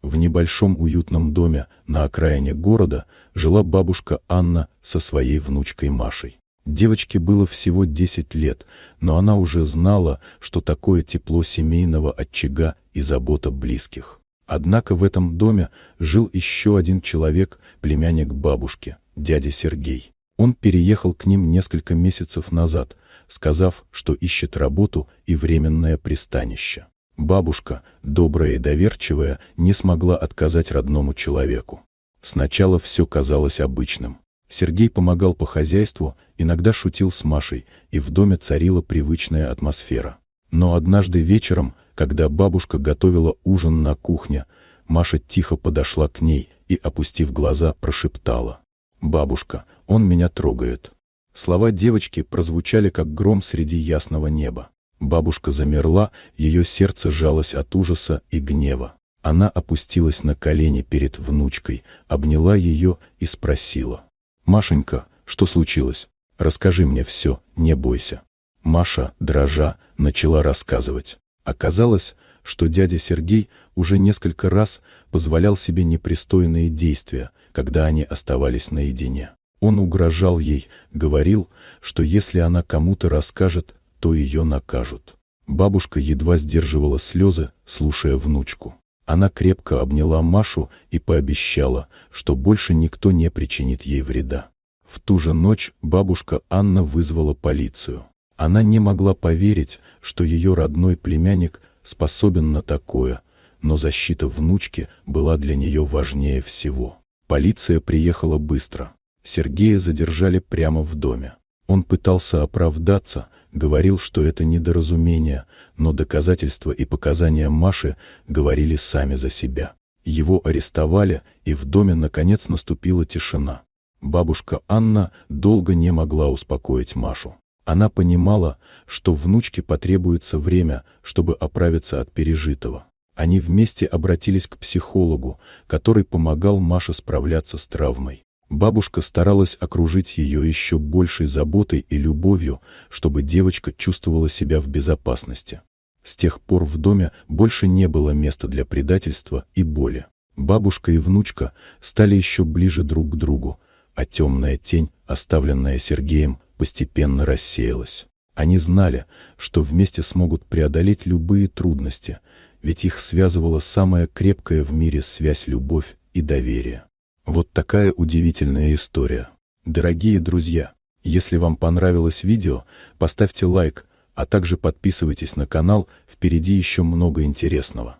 В небольшом уютном доме на окраине города жила бабушка Анна со своей внучкой Машей. Девочке было всего 10 лет, но она уже знала, что такое тепло семейного очага и забота близких. Однако в этом доме жил еще один человек, племянник бабушки, дядя Сергей. Он переехал к ним несколько месяцев назад, сказав, что ищет работу и временное пристанище. Бабушка, добрая и доверчивая, не смогла отказать родному человеку. Сначала все казалось обычным. Сергей помогал по хозяйству, иногда шутил с Машей, и в доме царила привычная атмосфера. Но однажды вечером, когда бабушка готовила ужин на кухне, Маша тихо подошла к ней и, опустив глаза, прошептала: «Бабушка, он меня трогает». Слова девочки прозвучали, как гром среди ясного неба. Бабушка замерла, ее сердце сжалось от ужаса и гнева. Она опустилась на колени перед внучкой, обняла ее и спросила: «Машенька, что случилось? Расскажи мне все, не бойся». Маша, дрожа, начала рассказывать. Оказалось, что дядя Сергей уже несколько раз позволял себе непристойные действия, когда они оставались наедине. Он угрожал ей, говорил, что если она кому-то расскажет, то ее накажут. Бабушка едва сдерживала слезы, слушая внучку. Она крепко обняла Машу и пообещала, что больше никто не причинит ей вреда. В ту же ночь бабушка Анна вызвала полицию. Она не могла поверить, что ее родной племянник способен на такое, но защита внучки была для нее важнее всего. Полиция приехала быстро. Сергея задержали прямо в доме. Он пытался оправдаться, говорил, что это недоразумение, но доказательства и показания Маши говорили сами за себя. Его арестовали, и в доме наконец наступила тишина. Бабушка Анна долго не могла успокоить Машу. Она понимала, что внучке потребуется время, чтобы оправиться от пережитого. Они вместе обратились к психологу, который помогал Маше справляться с травмой. Бабушка старалась окружить ее еще большей заботой и любовью, чтобы девочка чувствовала себя в безопасности. С тех пор в доме больше не было места для предательства и боли. Бабушка и внучка стали еще ближе друг к другу, а темная тень, оставленная Сергеем, постепенно рассеялась. Они знали, что вместе смогут преодолеть любые трудности, ведь их связывала самая крепкая в мире связь — любовь и доверие. Вот такая удивительная история. Дорогие друзья, если вам понравилось видео, поставьте лайк, а также подписывайтесь на канал, впереди еще много интересного.